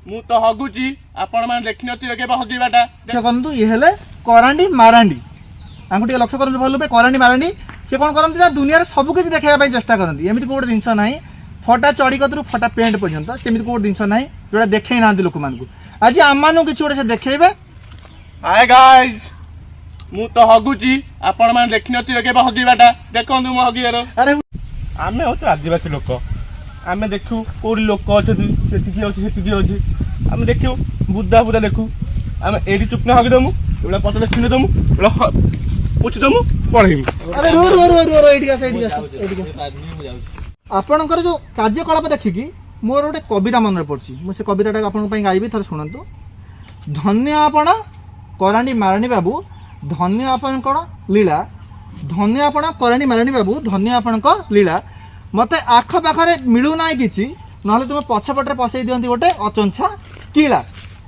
मु तो हगुची आपण माने देखि नथिबे केबे हगिबाटा लक्ष्य करंतु ये हेले करांडी मारांडी आंकु टिके लक्ष्य करंतु भल पे करांडी मारांडी से कोन करंतु ना दुनिया रे सब किछ देखाया पई चेष्टा करंती एमिति कोड जिंस नाही फटा चढ़ी कतरु फटा पेंट पर्यंत सेमिति कोड जिंस नाही जोडा देखै नांती लोक मानकु आज आमानु किछ ओडे से देखेबे हाय गाइस मु तो हगुची आपण माने देखि नथिबे केबे हगिबाटा देखंतु मु हगियार अरे आमे होत आदिवासी लोक आमे देखु कोडी लोक अछि सेटिकी अछि आमे देखु बुद्धा बुद्धा देखु आमे एडी चुपना हगि दमु एबला पतले छिने दमु एबला पुछि दमु पढिमु अरे रो रो रो रो एडी आपणकर जो कार्यकलाप देखिकी मोर गोटे कविता मन पड़ी मुझे कविता आपन गाइबी थोड़े शुणु धन्य आपण कराणी माराणी बाबू धन्य आपण लीला धन्य आपण कराणी माराणी बाबू धन्य आपण लीला मत आख पाखे मिलूना कि ना तुम पछपटे पसई दिखती गोटे अचंछा किला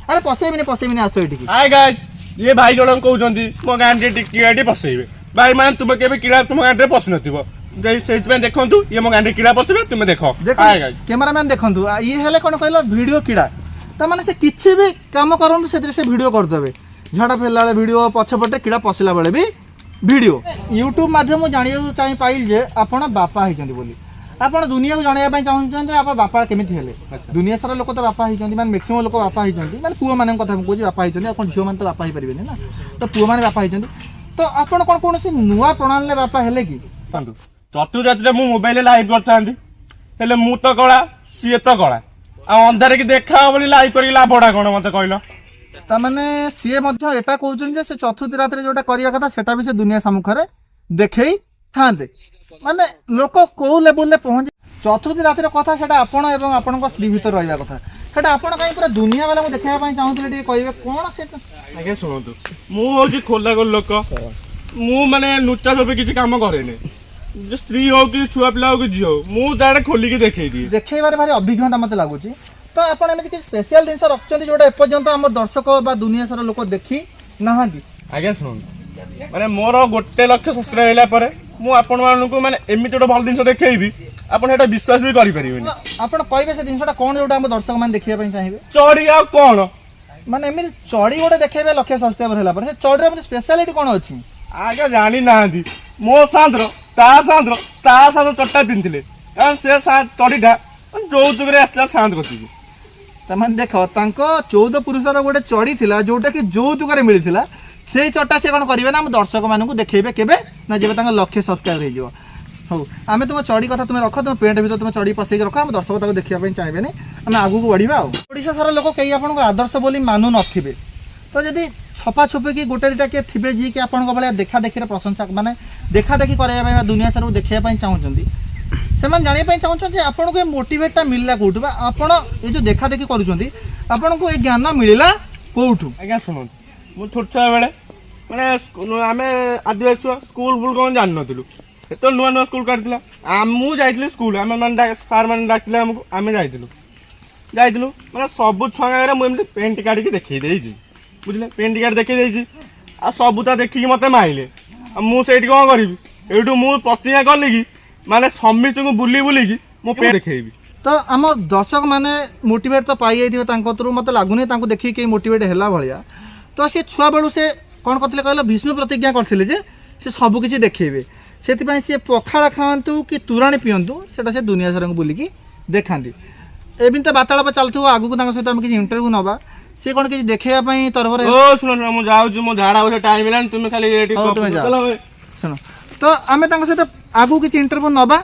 अरे पसईबिनी आस ये हाय गाइस ये भाई जन कहउछंती मो गांडे टिकियाटी पसईबे भाई मान तुम केबे किला तुम गांडे पसु नथिबो देखु ये मो गांडे किला पसबे तुम देख कैमरामैन देखु ये हेले कौन कहल वीडियो किड़ा ताने से किसी भी कम करूँ से वीडियो करदे झाड़ा फेरला बेले वीडियो पछपटे किड़ा पशिला बेले भी वीडियो यूट्यूब माध्यम जाना चाहिए पाइल जे आपण बापा होती बोली आप दुनिया को जानवाई चाहते आप बापा केमी हेले दुनिया सारा लोक तो बापा होती मैक्सिमम लोक बापा होती मैंने पुआ मान कथा कହୁଛି बापा होती आप झील मैंने तो बापा हो पारे ना तो पुआ मैंने बापा होती तो आप कौन नुआ प्रणाली बापा हेले कि चतुर्थ मु मोबाइल लाइव करता मु तो कला सी तो कला अंधारे की देखा बोली लाइव कर लाभटा कौन मत कहल ताने सी एटा कहते से चतुर्थी रात जोटा करवा कथा सेटा भी से दुनिया सम्मुखें देखई था माने लोक कौ लेवल पहुंचे चतुर्थी रात कथा से आपण एवं आपण स्त्री भर रहा कथा सेटा आपण कहीं पूरा दुनिया वाला को देखा चाहूले कहे कौन से आगे शुणु मुझे खोला गोल लोक मु माने लुचा छपी किसी काम करे स्त्री हो कि छुआ पिला हो कि झील हो मुझे खोलिकी देखा भारी अभिज्ञता मत लगुच तो आपड़ एमती किसी स्पेशल जिन रखते जोटा एपर्यंत आम दर्शक बा दुनिया सारा लोक देखी ना आज्ञा शुणु माने मोर गोटे लक्ष सब्सक्राइब होला मु आपण मानकु माने एमिति गोटे भल जिंस देखैबी आपण एटा विश्वास भी करि परिबेनी आपण कहबे से जिंसटा कोन जोटा हम दर्शक मान देखिया पई चाहिबे चढ़ी आ कोन माने एमिति चढ़ी गोटे देखैबे लक्ष सब्सक्राइबर होला पर से चढ़ी रे स्पेशलिटी कोन अछि आगे जानी नांदी मो सांद्र ता सांद्र चट्टा पिनथिले कारण से चढ़ीटा जोतुक रे आसला सांद गति तमन देखो तांको 14 पुरुषर गोटे चढ़ी थिला जोटा कि जोतुक रे मिलिथिला से चट्टा से कौन करेंगे ना हम दर्शक मानक देखेबे केबे ना जब लक्ष्य सब्सक्राइब हो हौ आम तुम चढ़ी कथा तुम रख तुम पेंट भर तुम चढ़ी पसई रख हम दर्शक देखा चाहिए आम आगू को बढ़ा ओडिशा सारा लोक कई आप आदर्श बोली मानु नथिबे तो जदि छपा छुपी कि गोटे दुटा किए थे जी कि आपंक भाया देखा देखी प्रशंसा माने देखा देखी कराया दुनिया सारा देखा चाहूँगी से जानापी चाहते आपन को मोटिवेटा मिलला कौटू आपण ये जो देखा देखी करुँच को ज्ञान मिलला कौटू आज्ञा शुणु मु छोट छुआ बेले माने आमे आदिवासी छुआ स्कूल फुल कौन जान नथिलु एतो नुआ नुआ स्कूल काटिला मु जाइतिली स्कूल आमे माने सार माने डाकिले हमको आमे जाइतिलु माने सब छुआ गारे मु एमते पेंट काढी के देखै देइछि बुझले पेंट काढी देखै देइछि आ सबुता देखि मते माइले मु सेठी कोन करिवि एठु मु प्रतिज्ञा करली कि माने समित को बुली बुली कि मु पेंट देखैबि तो आम दर्शक माने मोटिवेट तो पाई जाइथिबे तांको तरु मते लागुनी तांको देखि के मोटिवेट हैला भलिया तो सी छुआ बेलू से कौन करते कहल विष्णु प्रतिज्ञा करते जे से सब किसी देखेबे से सी पखाड़ खातु कि तोराणी पिंतु से दुनिया सारा बुलिकी देखाती एवं तो बार्तालाप चलू आगू सहित आम किसी इंटरव्यू नवा सी कौन किसी देखा तरफ शुण मु जाऊँ मो झाड़ा बसा टाइम है तुम खाली शुण तो आम सहित आगू किसी इंटरव्यू नवा